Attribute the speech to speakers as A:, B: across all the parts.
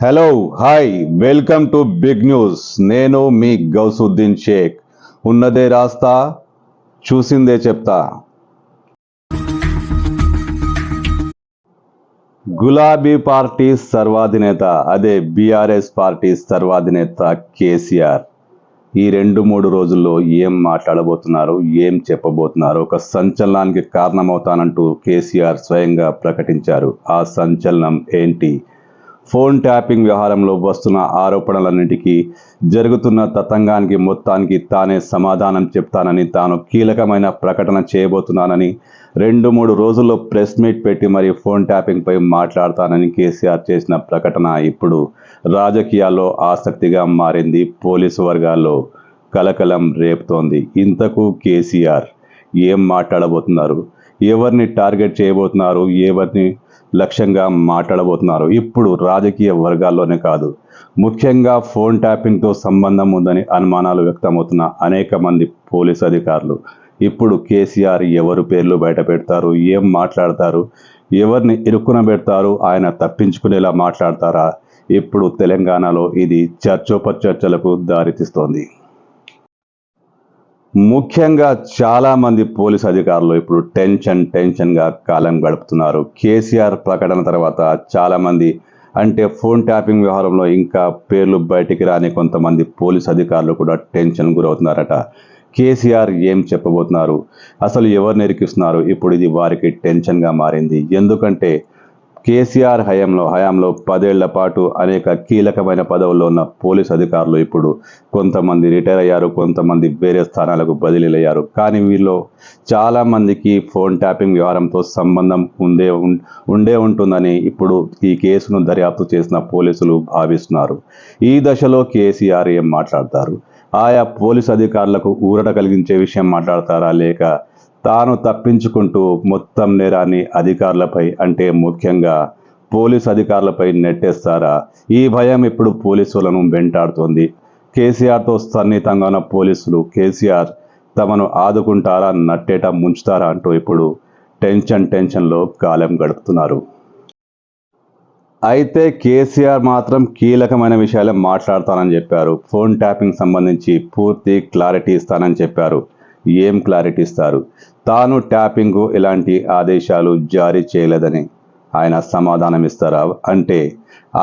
A: Hello hi welcome to big news. నేను మీ గౌసుద్దీన్ షేక్. ఉన్నదే రాస్తా, చూసిందే చెప్తా. గులాబీ పార్టీ సర్వాధినేత, అదే బీఆర్ఎస్ పార్టీ సర్వాధినేత కేసీఆర్ ఈ 2-3 రోజుల్లో ఏం మాట్లాడబోతున్నారు, ఏం చెప్పబోతున్నారు, ఒక సంచలనానికి కారణమవుతానంటూ కేసీఆర్ స్వయంగా ప్రకటించారు. ఆ సంచలనం ఏంటి? ఫోన్ ట్యాపింగ్ వ్యవహారంలో వస్తున్న ఆరోపణలన్నిటికీ, జరుగుతున్న తతంగానికి మొత్తానికి తానే సమాధానం చెప్తానని, తాను కీలకమైన ప్రకటన చేయబోతున్నానని, 2-3 రోజుల్లో ప్రెస్ మీట్ పెట్టి మరి ఫోన్ ట్యాపింగ్పై మాట్లాడతానని కేసీఆర్ చేసిన ప్రకటన ఇప్పుడు రాజకీయాల్లో ఆసక్తిగా మారింది. పోలీసు వర్గాల్లో కలకలం రేపుతోంది. ఇంతకు కేసీఆర్ ఏం మాట్లాడబోతున్నారు, ఎవరిని టార్గెట్ చేయబోతున్నారు, ఎవరిని లక్ష్యంగా మాట్లాడబోతున్నారు? ఇప్పుడు రాజకీయ వర్గాల్లోనే కాదు, ముఖ్యంగా ఫోన్ ట్యాపింగ్తో సంబంధం ఉందని అనుమానాలు వ్యక్తమవుతున్న అనేక మంది పోలీసు అధికారులు ఇప్పుడు కేసీఆర్ ఎవరు పేర్లు బయట పెడతారు, ఏం మాట్లాడతారు, ఎవరిని ఇరుక్కున పెడతారు, ఆయన తప్పించుకునేలా మాట్లాడతారా? ఇప్పుడు తెలంగాణలో ఇది చర్చోపచర్చలకు దారితీస్తోంది. ముఖ్యంగా చాలామంది పోలీసు అధికారులు ఇప్పుడు టెన్షన్గా కాలం గడుపుతున్నారు. కేసీఆర్ ప్రకటన తర్వాత చాలామంది, అంటే ఫోన్ ట్యాపింగ్ వ్యవహారంలో ఇంకా పేర్లు బయటికి రాని కొంతమంది పోలీసు అధికారులు కూడా టెన్షన్ గురవుతున్నారట. కేసీఆర్ ఏం చెప్పబోతున్నారు, అసలు ఎవరిని ఇరికిస్తున్నారు? ఇప్పుడు ఇది వారికి టెన్షన్గా మారింది. ఎందుకంటే కేసీఆర్ హయాంలో 10 ఏళ్ల పాటు అనేక కీలకమైన పదవుల్లో ఉన్న పోలీస్ అధికారులు ఇప్పుడు కొంతమంది రిటైర్ అయ్యారు, కొంతమంది వేరే స్థానాలకు బదిలీలయ్యారు. కానీ వీళ్ళు చాలామందికి ఫోన్ ట్యాపింగ్ వ్యవహారంతో సంబంధం ఉండే ఉంటుందని ఇప్పుడు ఈ కేసును దర్యాప్తు చేసిన పోలీసులు భావిస్తున్నారు. ఈ దశలో కేసీఆర్ ఏం మాట్లాడతారు? ఆయా పోలీసు అధికారులకు ఊరట కలిగించే విషయం మాట్లాడతారా, లేక తాను తప్పించుకుంటూ మొత్తం నేరాన్ని అధికారులపై, అంటే ముఖ్యంగా పోలీసు అధికారులపై నెట్టేస్తారా? ఈ భయం ఇప్పుడు పోలీసులను వెంటాడుతోంది. కేసీఆర్తో సన్నిహితంగా ఉన్న పోలీసులు కేసీఆర్ తమను ఆదుకుంటారా, నట్టేట ముంచుతారా అంటూ ఇప్పుడు టెన్షన్లో కాలం గడుపుతున్నారు. అయితే కేసీఆర్ మాత్రం కీలకమైన విషయాలే మాట్లాడతానని చెప్పారు. ఫోన్ ట్యాపింగ్ సంబంధించి పూర్తి క్లారిటీ ఇస్తానని చెప్పారు. ఏం క్లారిటీ ఇస్తారు? తాను ట్యాపింగ్కు ఎలాంటి ఆదేశాలు జారీ చేయలేదని ఆయన సమాధానం ఇస్తారా? అంటే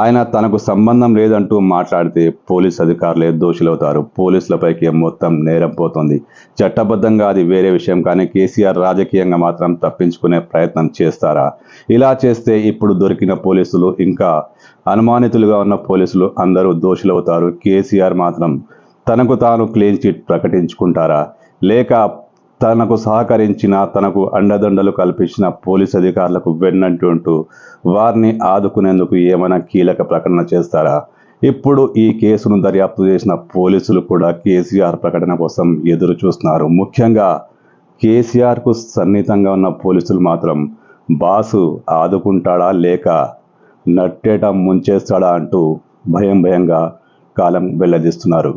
A: ఆయన తనకు సంబంధం లేదంటూ మాట్లాడితే పోలీస్ అధికారులే దోషులవుతారు. పోలీసులపైకి మొత్తం నేరం పోతుంది. చట్టబద్ధంగా అది వేరే విషయం, కానీ కేసీఆర్ రాజకీయంగా మాత్రం తప్పించుకునే ప్రయత్నం చేస్తారా? ఇలా చేస్తే ఇప్పుడు దొరికిన పోలీసులు, ఇంకా అనుమానితులుగా ఉన్న పోలీసులు అందరూ దోషులవుతారు. కేసీఆర్ మాత్రం తనకు తాను క్లీన్ చిట్ ప్రకటించుకుంటారా, లేక తనకు సహకరించిన, తనకు అండదండలు కల్పించిన పోలీసు అధికారులకు వెన్నంటుంటూ వారిని ఆదుకునేందుకు ఏమైనా కీలక ప్రకటన చేస్తారా? ఇప్పుడు ఈ కేసును దర్యాప్తు చేసిన పోలీసులు కూడా కేసీఆర్ ప్రకటన కోసం ఎదురు చూస్తున్నారు. ముఖ్యంగా కేసీఆర్కు సన్నిహితంగా ఉన్న పోలీసులు మాత్రం బాసు ఆదుకుంటాడా, లేక నట్టేట ముంచేస్తాడా అంటూ భయంగా కాలం వెల్లదీస్తున్నారు.